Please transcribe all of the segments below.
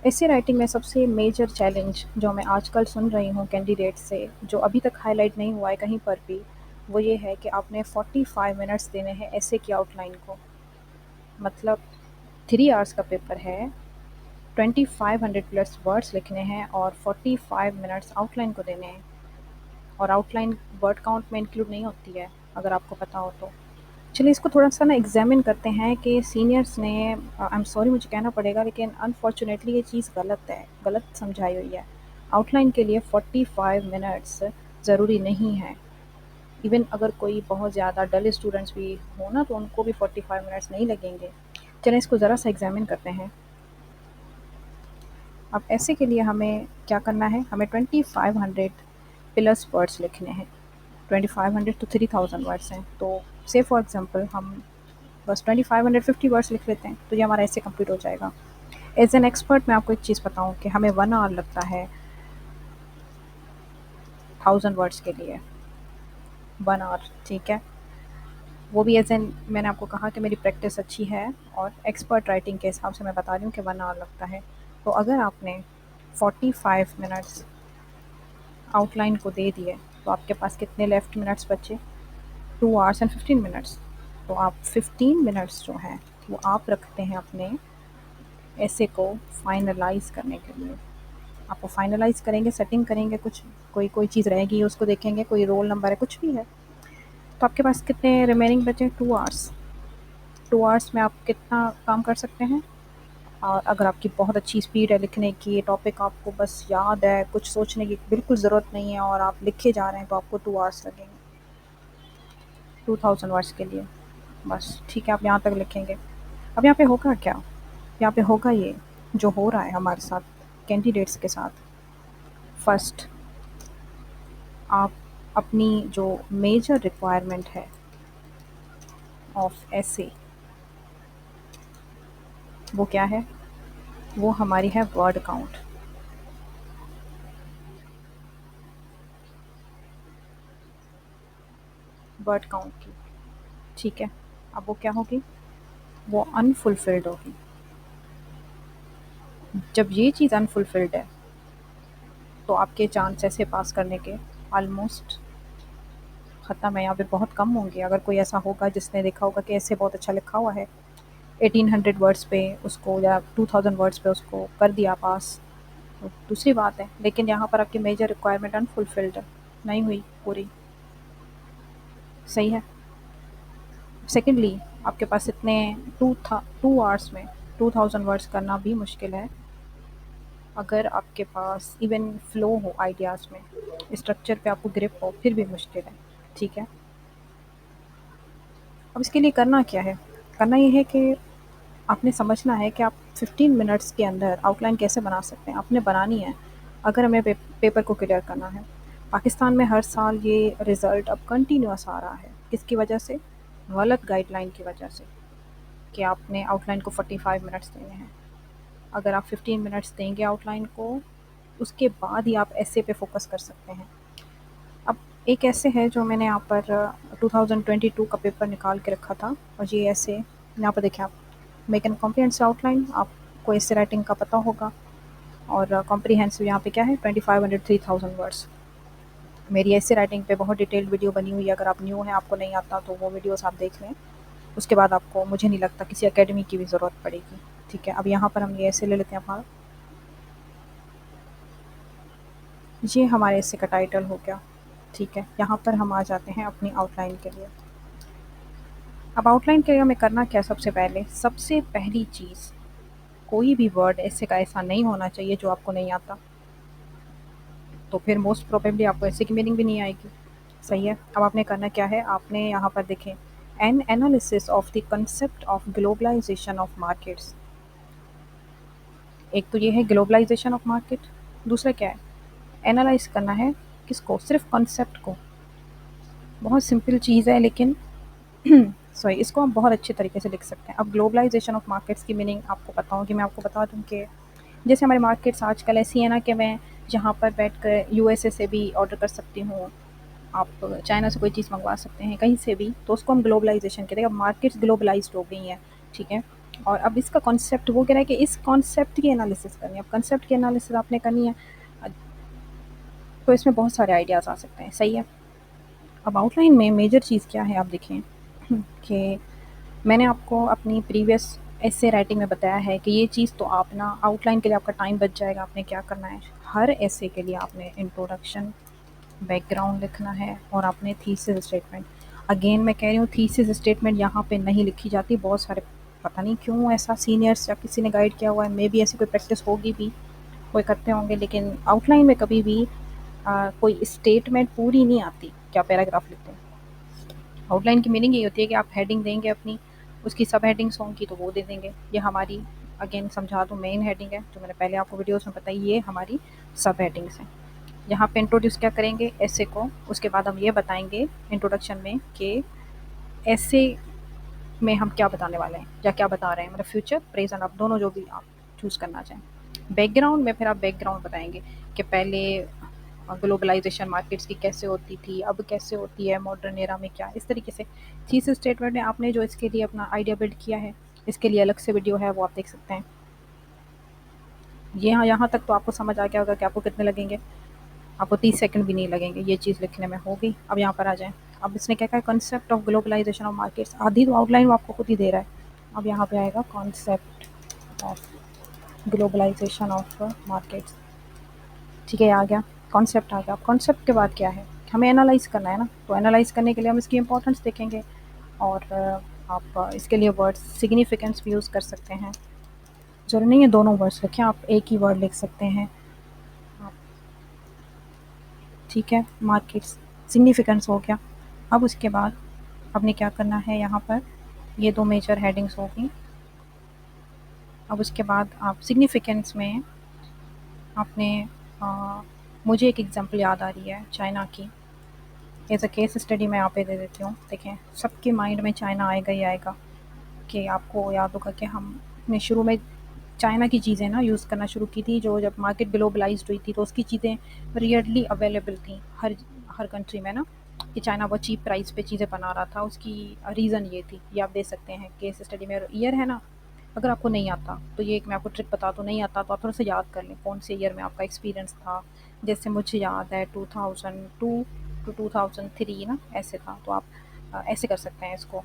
ऐसे राइटिंग में सबसे मेजर चैलेंज जो मैं आजकल सुन रही हूँ कैंडिडेट से, जो अभी तक हाईलाइट नहीं हुआ है कहीं पर भी, वो ये है कि आपने 45 मिनट्स देने हैं ऐसे की आउटलाइन को। मतलब 3 आवर्स का पेपर है, 2500 प्लस वर्ड्स लिखने हैं और 45 मिनट्स आउटलाइन को देने हैं। और आउटलाइन वर्ड काउंट में इंक्लूड नहीं होती है, अगर आपको पता हो तो। चलिए इसको थोड़ा-सा ना एग्ज़ामिन करते हैं कि सीनियर्स ने आई एम सॉरी मुझे कहना पड़ेगा, लेकिन अनफॉर्च्यूनेटली ये चीज़ गलत है, गलत समझाई हुई है। आउटलाइन के लिए 45 मिनट्स ज़रूरी नहीं है। इवन अगर कोई बहुत ज़्यादा डल स्टूडेंट्स भी हो ना, तो उनको भी 45 मिनट्स नहीं लगेंगे। चलें इसको ज़रा-सा एग्ज़ामिन करते हैं। अब ऐसे के लिए हमें क्या करना है, हमें 2500 प्लस वर्ड्स लिखने हैं। 2500 तो 3000 वर्ड्स हैं, तो से फॉर एग्ज़ाम्पल हम बस 2550 वर्ड्स लिख लेते हैं, तो ये हमारा ऐसे कंप्लीट हो जाएगा। एज़ एन एक्सपर्ट मैं आपको एक चीज़ बताऊँ कि हमें 1 आवर लगता है 1000 वर्ड्स के लिए, 1 आवर, ठीक है? वो भी एज़ एन मैंने आपको कहा कि मेरी प्रैक्टिस अच्छी है और एक्सपर्ट राइटिंग के हिसाब से मैं बता रही हूँ कि 1 आवर लगता है। तो अगर आपने 45 मिनट्स आउटलाइन को दे दिए, तो आपके पास कितने लेफ्ट मिनट्स बचे? 2 आवर्स एंड 15 मिनट्स। तो आप 15 मिनट्स जो हैं, वो आप रखते हैं अपने ऐसे को फाइनलाइज़ करने के लिए। आप वो फाइनलाइज़ करेंगे, सेटिंग करेंगे, कुछ कोई कोई चीज़ रहेगी उसको देखेंगे, कोई रोल नंबर है, कुछ भी है। तो आपके पास कितने रिमेनिंग बचे? 2 आवर्स। 2 आवर्स में आप कितना काम कर सकते हैं? और अगर आपकी बहुत अच्छी स्पीड है लिखने की, टॉपिक आपको बस याद है, कुछ सोचने की बिल्कुल ज़रूरत नहीं है और आप लिखे जा रहे हैं, तो आपको 2 आवर्स लगेंगे 2000 वर्ड्स के लिए। बस ठीक है, आप यहाँ तक लिखेंगे। अब यहाँ पे होगा क्या? यहाँ पे होगा ये, जो हो रहा है हमारे साथ कैंडिडेट्स के साथ। फर्स्ट, आप अपनी जो मेजर रिक्वायरमेंट है ऑफ एसे, वो क्या है? वो हमारी है वर्ड काउंट। वर्ड काउंट की, ठीक है? अब वो क्या होगी? वो अनफुलफिल्ड होगी। जब ये चीज़ अनफुलफिल्ड है, तो आपके चांस ऐसे पास करने के ऑलमोस्ट ख़त्म है, यहाँ पे बहुत कम होंगे। अगर कोई ऐसा होगा जिसने देखा होगा कि ऐसे बहुत अच्छा लिखा हुआ है, 1800 वर्ड्स पे उसको या 2000 वर्ड्स पे उसको कर दिया पास, तो दूसरी बात है। लेकिन यहाँ पर आपकी मेजर रिक्वायरमेंट अनफुलफिल्ड है, नहीं हुई पूरी, सही है? सेकेंडली, आपके पास इतने 2 आवर्स में 2000 वर्ड्स करना भी मुश्किल है, अगर आपके पास इवन फ्लो हो आइडियाज़ में, स्ट्रक्चर पे आपको ग्रिप हो, फिर भी मुश्किल है, ठीक है? अब इसके लिए करना क्या है? करना ये है कि आपने समझना है कि आप 15 मिनट्स के अंदर आउटलाइन कैसे बना सकते हैं, आपने बनानी है, अगर हमें पेपर को क्लियर करना है। पाकिस्तान में हर साल ये रिज़ल्ट अब कंटिन्यूअस आ रहा है। किसकी वजह से? गलत गाइडलाइन की वजह से, कि आपने आउटलाइन को 45 मिनट्स देने हैं। अगर आप 15 मिनट्स देंगे आउटलाइन को, उसके बाद ही आप ऐसे पे फोकस कर सकते हैं। अब एक ऐसे है जो मैंने यहाँ पर 2022 का पेपर निकाल के रखा था, और ये ऐसे यहाँ पर देखिए आप, मेक एन कॉम्प्रिहेंसिव आउटलाइन, आपको ऐसे राइटिंग का पता होगा। और कॉम्प्रिहेंसिव यहाँ पे क्या है? 2500 3000 वर्ड्स। मेरी ऐसे राइटिंग पे बहुत डिटेल्ड वीडियो बनी हुई है, अगर आप न्यू हैं, आपको नहीं आता, तो वो वीडियोस आप देख लें। उसके बाद आपको, मुझे नहीं लगता किसी एकेडमी की भी ज़रूरत पड़ेगी, ठीक है? अब यहाँ पर हम ये ऐसे ले लेते हैं हमारा, ये हमारे ऐसे का टाइटल हो गया, ठीक है? यहाँ पर हम आ जाते हैं अपनी आउटलाइन के लिए। अब आउटलाइन के लिए हमें करना क्या है? सबसे पहली चीज़, कोई भी वर्ड ऐसे का ऐसा नहीं होना चाहिए जो आपको नहीं आता, तो फिर मोस्ट प्रोबेबली आपको ऐसे की मीनिंग भी नहीं आएगी, सही है? अब आपने करना क्या है? आपने यहाँ पर देखें, an analysis of the concept of globalisation of markets. एक तो ये है ग्लोबलाइजेशन ऑफ मार्केट, दूसरा क्या है? एनालाइज करना है किसको? सिर्फ कॉन्सेप्ट को। बहुत सिंपल चीज़ है, लेकिन सॉरी, इसको हम बहुत अच्छे तरीके से लिख सकते हैं। अब ग्लोबलाइजेशन ऑफ मार्केट्स की मीनिंग आपको पता होगी, मैं आपको बता दूं कि जैसे हमारे मार्केट्स आजकल ऐसी है ना, कि मैं जहाँ पर बैठकर यूएसए से भी ऑर्डर कर सकती हूँ, आप चाइना से कोई चीज़ मंगवा सकते हैं, कहीं से भी, तो उसको हम ग्लोबलाइजेशन कहते हैं। अब मार्केट्स ग्लोबलाइज्ड हो गई हैं, ठीक है? और अब इसका कॉन्सेप्ट वो कह रहा है कि इस कॉन्सेप्ट की एनालिसिस करनी है। अब कॉन्सेप्ट की एनालिसिस आपने करनी है, तो इसमें बहुत सारे आइडियाज़ आ सकते हैं, सही है। अब आउटलाइन में मेजर चीज़ क्या है आप देखें कि मैंने आपको अपनी प्रीवियस एसे राइटिंग में बताया है कि ये चीज़ तो आप ना आउटलाइन के लिए आपका टाइम बच जाएगा। आपने क्या करना है, हर एसे के लिए आपने इंट्रोडक्शन, बैकग्राउंड लिखना है और आपने थीसिस स्टेटमेंट। अगेन मैं कह रही हूँ, थीसिस स्टेटमेंट यहाँ पे नहीं लिखी जाती। बहुत सारे, पता नहीं क्यों ऐसा सीनियर्स या किसी ने गाइड किया हुआ है, मे बी ऐसी कोई प्रैक्टिस होगी भी, कोई करते होंगे, लेकिन आउटलाइन में कभी भी कोई स्टेटमेंट पूरी नहीं आती, क्या पैराग्राफ लिखते हैं। आउटलाइन की मीनिंग ये होती है कि आप हेडिंग देंगे अपनी, उसकी सब हेडिंग्स होंगी तो वो दे देंगे। ये हमारी, अगेन समझा दूँ, मेन हेडिंग है जो मैंने पहले आपको वीडियोस में बताई, ये हमारी सब हेडिंग्स हैं। यहाँ पे इंट्रोड्यूस क्या करेंगे ऐसे को, उसके बाद हम ये बताएंगे इंट्रोडक्शन में कि ऐसे में हम क्या बताने वाले हैं या क्या बता रहे हैं, मतलब फ्यूचर, प्रेजेंट, आप दोनों जो भी आप चूज़ करना चाहें। बैकग्राउंड में फिर आप बैकग्राउंड बताएंगे कि पहले ग्लोबलाइजेशन मार्केट्स की कैसे होती थी, अब कैसे होती है, मॉडर्न एरा में क्या, इस तरीके से। थीसिस स्टेटमेंट में आपने जो इसके लिए अपना आइडिया बिल्ड किया है, इसके लिए अलग से वीडियो है, वो आप देख सकते हैं। यहाँ यहाँ तक तो आपको समझ आ गया होगा कि आपको कितने लगेंगे। आपको 30 सेकंड भी नहीं लगेंगे ये चीज़ लिखने में, होगी। अब यहाँ पर आ जाएँ। अब इसने क्या कहा है, concept of globalisation of markets. आधी तो आउटलाइन वो आपको खुद ही दे रहा है। अब यहाँ पे आएगा concept of globalisation of markets. ठीक है, आ गया कॉन्सेप्ट, आ गया। अब कॉन्सेप्ट के बाद क्या है, हमें एनालाइज करना है ना, तो एनालाइज करने के लिए हम इसकी इंपॉर्टेंस देखेंगे। और आप इसके लिए वर्ड्स सिग्निफिकेंस भी यूज़ कर सकते हैं। ज़रूरी नहीं है दोनों वर्ड्स लिखें, आप एक ही वर्ड लिख सकते हैं आप। ठीक है, मार्केट्स, सिग्निफिकेंस हो गया। अब उसके बाद आपने क्या करना है, यहाँ पर ये 2 मेजर हेडिंग्स होगी। अब उसके बाद आप सिग्निफिकेंस में आपने मुझे एक एग्जांपल याद आ रही है चाइना की, एज अ केस स्टडी मैं यहाँ पे दे देती हूँ। देखें, सबके माइंड में चाइना आएगा ही आएगा। कि आपको याद होगा कि हमने शुरू में चाइना की चीज़ें ना यूज़ करना शुरू की थी, जो जब मार्केट ग्लोबलाइज्ड हुई थी तो उसकी चीज़ें रियली अवेलेबल थी हर हर कंट्री में ना, कि चाइना बहुत चीप प्राइस पे चीज़ें बना रहा था। उसकी रीज़न ये थी, ये आप दे सकते हैं केस स्टडी में। ईयर है ना, अगर आपको नहीं आता तो ये एक मैं आपको ट्रिक बता दूँ, नहीं आता तो आप थोड़ा सा याद कर लें कौन से ईयर में आपका एक्सपीरियंस था। जैसे मुझे याद है 2002 टू 2003 ना, ऐसे था। तो आप ऐसे कर सकते हैं इसको,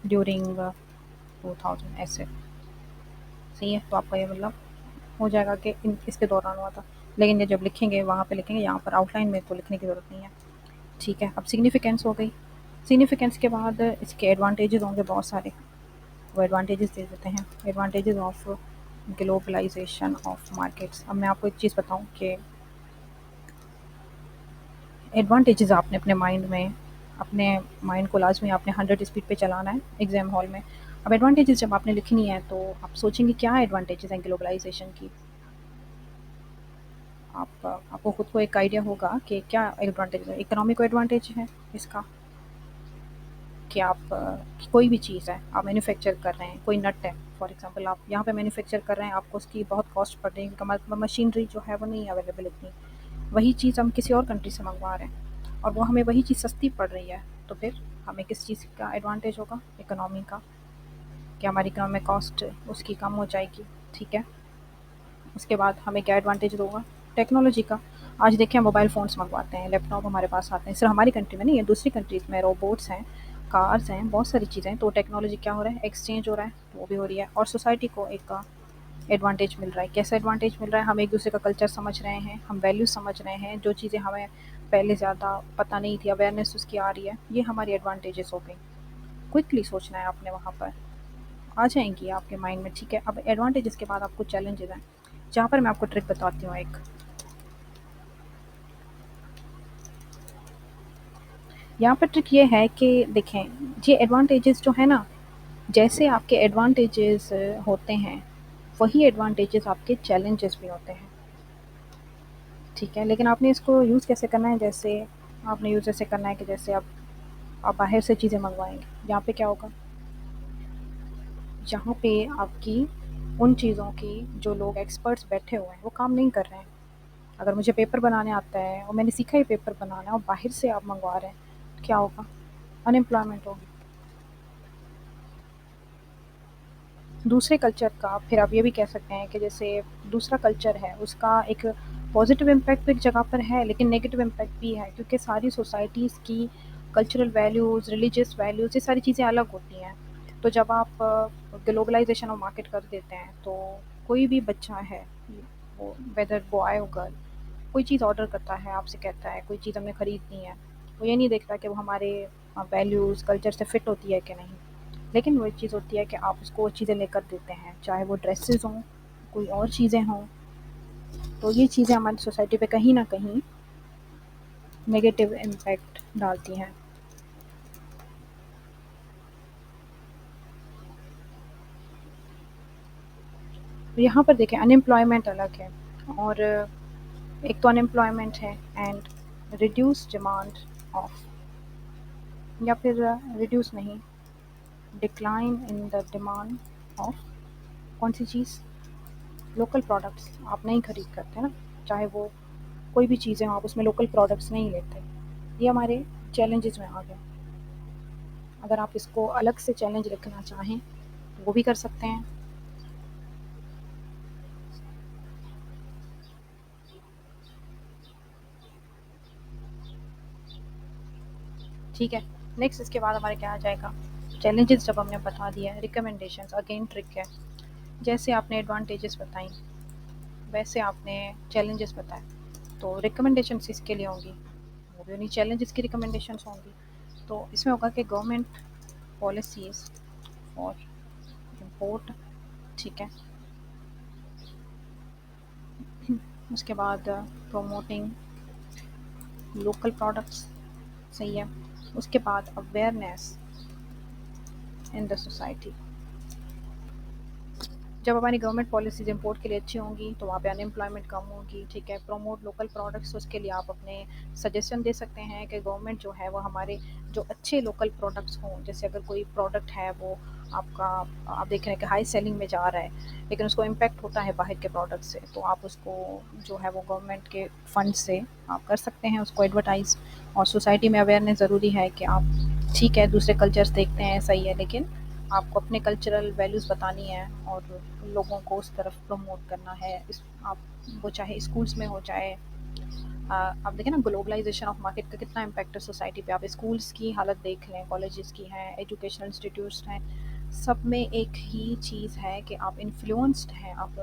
ड्यूरिंग 2000 ऐसे। सही है, तो आपका ये मतलब हो जाएगा कि इसके दौरान हुआ था। लेकिन ये जब लिखेंगे वहाँ पे लिखेंगे, यहाँ पर आउटलाइन में तो लिखने की ज़रूरत नहीं है। ठीक है, अब सिग्निफिकेंस हो गई। सिग्निफिकेंस के बाद इसके एडवांटेजेस होंगे बहुत सारे, वो एडवांटेजेस दे देते हैं। Advantages of globalisation of markets. अब मैं आपको एक चीज़ बताऊँ कि एडवांटेजेस आपने अपने माइंड को लाजमी आपने 100 स्पीड पे चलाना है एग्ज़ाम हॉल में। अब एडवांटेजेस जब आपने लिखनी है तो आप सोचेंगे क्या एडवांटेजेस हैं ग्लोबलाइजेशन की। आपको खुद को एक आइडिया होगा कि क्या एडवांटेज है। इकोनॉमिक एडवांटेज है इसका, कि आप कि कोई भी चीज़ है आप मैन्युफैक्चर कर रहे हैं, कोई नट है फॉर एग्जांपल, आप यहाँ पे मैन्युफैक्चर कर रहे हैं, आपको उसकी बहुत कॉस्ट पड़ रही है क्योंकि मशीनरी जो है वो नहीं अवेलेबल इतनी। वही चीज़ हम किसी और कंट्री से मंगवा रहे हैं और वो हमें वही चीज़ सस्ती पड़ रही है, तो फिर हमें किस चीज़ का एडवांटेज होगा, इकोनॉमी का, कि हमारी इकोनॉमिक कॉस्ट उसकी कम हो जाएगी। ठीक है, उसके बाद हमें क्या एडवांटेज होगा, टेक्नोलॉजी का। आज देखिए हम मोबाइल फ़ोन्स मंगवाते हैं, लैपटॉप हमारे पास आते हैं, सिर्फ हमारी कंट्री में नहीं है, दूसरी कंट्रीज़ में रोबोट्स हैं, कार्स हैं, बहुत सारी चीज़ें हैं। तो टेक्नोलॉजी क्या हो रहा है, एक्सचेंज हो रहा है, तो वो भी हो रही है। और सोसाइटी को एक एडवांटेज मिल रहा है। कैसा एडवांटेज मिल रहा है, हम एक दूसरे का कल्चर समझ रहे हैं, हम वैल्यू समझ रहे हैं, जो चीज़ें हमें पहले ज़्यादा पता नहीं थी, अवेयरनेस उसकी आ रही है, ये हमारी एडवांटेजेस हो गई। क्विकली सोचना है आपने, वहाँ पर आ जाएंगी आपके माइंड में। ठीक है, अब एडवांटेजेस के बाद आपको चैलेंजेस हैं, जहाँ पर मैं आपको ट्रिक बताती हूँ एक। यहाँ पर ट्रिक ये है कि देखें, ये एडवांटेजेस जो है ना, जैसे आपके एडवांटेजेस होते हैं, वही एडवांटेजेस आपके चैलेंजेस भी होते हैं। ठीक है, लेकिन आपने इसको यूज़ कैसे करना है, जैसे आपने यूज़ ऐसे करना है कि जैसे आप बाहर से चीज़ें मंगवाएंगे, यहाँ पे क्या होगा, यहाँ पे आपकी उन चीज़ों की जो लोग एक्सपर्ट्स बैठे हुए हैं वो काम नहीं कर रहे हैं। अगर मुझे पेपर बनाने आता है और मैंने सीखा ही पेपर बनाना और बाहर से आप मंगवा रहे हैं, तो क्या होगा, अनएम्प्लॉयमेंट होगी। दूसरे कल्चर का फिर आप ये भी कह सकते हैं कि जैसे दूसरा कल्चर है उसका एक पॉजिटिव इम्पैक्ट तो एक जगह पर है, लेकिन नेगेटिव इम्पैक्ट भी है, क्योंकि सारी सोसाइटीज़ की कल्चरल वैल्यूज़, रिलीजियस वैल्यूज़, ये सारी चीज़ें अलग होती हैं। तो जब आप ग्लोबलाइजेशन ऑफ मार्केट कर देते हैं तो कोई भी बच्चा है, वो वेदर बॉय हो गर्ल, कोई चीज़ ऑर्डर करता है, आपसे कहता है कोई चीज़ हमने खरीदनी है, वो ये नहीं देखता कि वो हमारे वैल्यूज़ कल्चर से फिट होती है कि नहीं। लेकिन वो एक चीज़ होती है कि आप उसको वो चीज़ें लेकर देते हैं, चाहे वो ड्रेसेस हों, कोई और चीज़ें हों। तो ये चीज़ें हमारी सोसाइटी पे कहीं न कहीं नेगेटिव इम्पैक्ट डालती हैं। तो यहाँ पर देखें, अनएम्प्लॉयमेंट अलग है, और एक तो अनएम्प्लॉयमेंट है एंड रिड्यूस डिमांड ऑफ, या फिर रिड्यूस नहीं, decline in the demand of कौन सी चीज़? लोकल प्रोडक्ट्स आप नहीं खरीद करते ना, चाहे वो कोई भी चीज़ें हों, आप उसमें लोकल प्रोडक्ट्स नहीं लेते। ये हमारे चैलेंजेस में आ गए। अगर आप इसको अलग से चैलेंज रखना चाहें तो वो भी कर सकते हैं। ठीक है, नेक्स्ट इसके बाद हमारे क्या आ जाएगा? चैलेंजेस जब हमने बता दिया है, रिकमेंडेशंस अगेन ट्रिक है। जैसे आपने एडवांटेजेस बताई, वैसे आपने चैलेंजेस बताए, तो रिकमेंडेशंस इसके लिए होंगी, वो भी उन्हीं चैलेंजेस की रिकमेंडेशंस होंगी। तो इसमें होगा कि गवर्नमेंट पॉलिसीज़ फॉर इम्पोर्ट, ठीक है। उसके बाद प्रोमोटिंग लोकल प्रोडक्ट्स, सही है। उसके बाद अवेयरनेस इन द सोसाइटी। जब हमारी गवर्नमेंट पॉलिसीज़ इम्पोर्ट के लिए अच्छी होंगी तो वहाँ पे अनएम्प्लॉयमेंट कम होगी, ठीक है। प्रमोट लोकल प्रोडक्ट्स, उसके लिए आप अपने सजेशन दे सकते हैं कि गवर्नमेंट जो है वो हमारे जो अच्छे लोकल प्रोडक्ट्स हों, जैसे अगर कोई प्रोडक्ट है वो आपका, आप देख रहे हैं कि हाई सेलिंग में जा रहा है, लेकिन उसको इम्पैक्ट होता है बाहर के प्रोडक्ट से, तो आप उसको जो है वो गवर्नमेंट के फंड से आप कर सकते हैं उसको एडवर्टाइज़। और सोसाइटी में अवेयरनेस ज़रूरी है कि आप, ठीक है दूसरे कल्चर्स देखते हैं सही है, लेकिन आपको अपने कल्चरल वैल्यूज़ बतानी है और लोगों को उस तरफ प्रमोट करना है। इस आप, वो चाहे स्कूल्स में हो, चाहे आप देखें ना ग्लोबलाइजेशन ऑफ मार्केट का कितना इम्पैक्ट है सोसाइटी पे। आप स्कूल्स की हालत देख लें, कॉलेजेस की हैं, एजुकेशनल इंस्टीट्यूट्स हैं, सब में एक ही चीज़ है कि आप इन्फ्लुएंस्ड हैं आप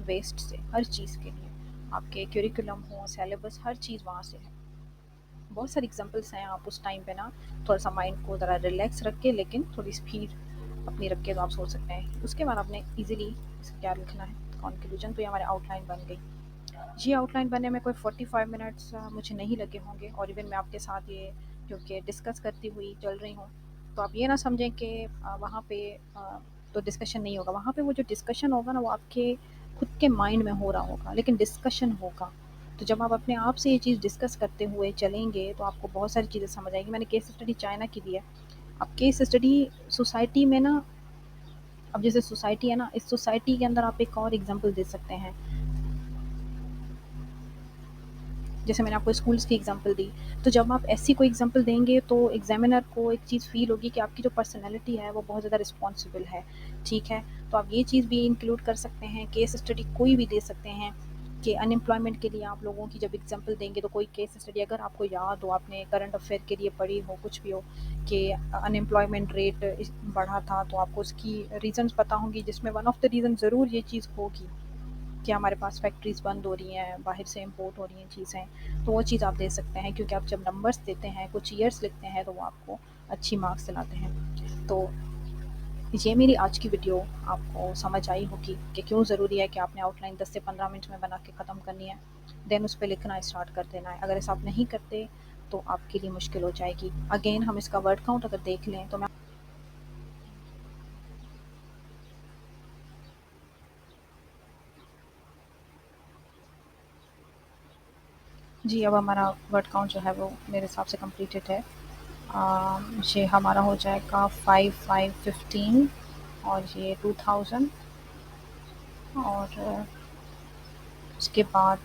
वेस्ट से, हर चीज़ के लिए। आपके करिकुलम हो, सिलेबस, हर चीज़ वहाँ से है। बहुत सारी एग्जांपल्स हैं। आप उस टाइम पे ना थोड़ा सा माइंड को ज़रा रिलैक्स रख के, लेकिन थोड़ी स्पीड अपनी रख के तो आप सोच सकते हैं। उसके बाद आपने इजीली इसका क्या लिखना है, कंक्लूजन। तो ये हमारी आउटलाइन बन गई। ये आउटलाइन बनने में कोई 45 मिनट्स मुझे नहीं लगे होंगे, और इवन मैं आपके साथ ये क्योंकि डिस्कस करती हुई चल रही हूँ, तो आप ये ना समझें कि वहाँ पे तो डिस्कशन नहीं होगा। वहाँ पे वो जो डिस्कशन होगा ना, वो आपके खुद के माइंड में हो रहा होगा, लेकिन डिस्कशन होगा। तो जब आप अपने आप से ये चीज़ डिस्कस करते हुए चलेंगे तो आपको बहुत सारी चीज़ें समझ आएगी। मैंने केस स्टडी चाइना की दी है। अब केस स्टडी सोसाइटी में ना, अब जैसे सोसाइटी है ना, इस सोसाइटी के अंदर आप एक और एग्जांपल दे सकते हैं। जैसे मैंने आपको स्कूल्स की एग्जांपल दी, तो जब आप ऐसी कोई एग्जांपल देंगे तो एग्जामिनर को एक चीज़ फ़ील होगी कि आपकी जो पर्सनैलिटी है वो बहुत ज़्यादा रिस्पॉन्सिबल है, ठीक है। तो आप ये चीज़ भी इंक्लूड कर सकते हैं, केस स्टडी कोई भी दे सकते हैं कि अनएम्प्लॉयमेंट के लिए आप लोगों की जब एग्जांपल देंगे तो कोई केस स्टडी अगर आपको याद हो, आपने करंट अफेयर के लिए पढ़ी हो, कुछ भी हो कि अनएम्प्लॉयमेंट रेट बढ़ा था, तो आपको उसकी रीज़न्स पता होंगी, जिसमें वन ऑफ द रीज़न ज़रूर ये चीज़ होगी कि हमारे पास फैक्ट्रीज़ बंद हो रही हैं, बाहर से इम्पोर्ट हो रही हैं चीज़ें। तो वो चीज़ आप दे सकते हैं, क्योंकि आप जब नंबर्स देते हैं, कुछ ईयर्स लिखते हैं, तो वो आपको अच्छी मार्क्स दिलाते हैं। तो ये मेरी आज की वीडियो आपको समझ आई होगी कि क्यों ज़रूरी है कि आपने आउटलाइन 10 से 15 मिनट में बना के ख़त्म करनी है, देन उस पे लिखना स्टार्ट कर देना है। अगर ऐसा आप नहीं करते तो आपके लिए मुश्किल हो जाएगी। अगेन हम इसका वर्ड काउंट अगर देख लें तो मैं, जी अब हमारा वर्ड काउंट जो है वो मेरे हिसाब से कंप्लीटेड है। ये हमारा हो जाएगा 5 5 15, और ये 2000, और उसके बाद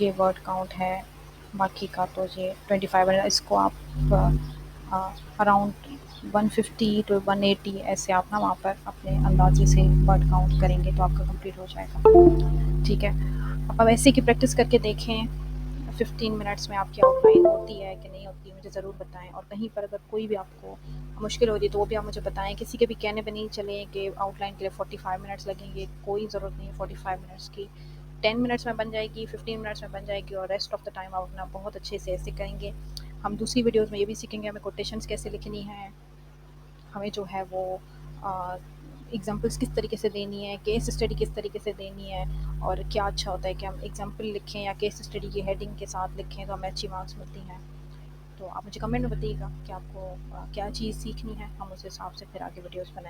ये वर्ड काउंट है। बाकी का तो ये 25 है। इसको आप अराउंड 150 टू 180 ऐसे आप ना वहाँ पर अपने अंदाज़े से वर्ड काउंट करेंगे तो आपका कंप्लीट हो जाएगा। ठीक है? आप अब ऐसे की प्रैक्टिस करके देखें, 15 मिनट्स में आपकी आउटलाइन होती है कि नहीं होती, मुझे ज़रूर बताएँ। और कहीं पर अगर कोई भी आपको मुश्किल हो रही है तो वो भी आप मुझे बताएँ। किसी के भी कहने पे नहीं चलें कि आउटलाइन के लिए 45 मिनट्स लगेंगे, कोई ज़रूरत नहीं है 45 मिनट्स की। 10 मिनट्स में बन जाएगी, 15 मिनट्स में बन जाएगी और रेस्ट ऑफ द टाइम आप अपना बहुत अच्छे से ऐसे करेंगे। हम दूसरी वीडियोज़ में ये भी सीखेंगे हमें कोटेशंस कैसे लिखनी है, हमें जो है वो एग्ज़ाम्पल्स किस तरीके से देनी है, केस स्टडी किस तरीके से देनी है, और क्या अच्छा होता है कि हम एग्ज़ाम्पल लिखें या केस स्टडी की हेडिंग के साथ लिखें तो हमें अच्छी मार्क्स मिलती हैं। तो आप मुझे कमेंट में बताइएगा कि आपको क्या चीज़ सीखनी है, हम उस हिसाब से फिर आगे वीडियोज़ बनाएँगे।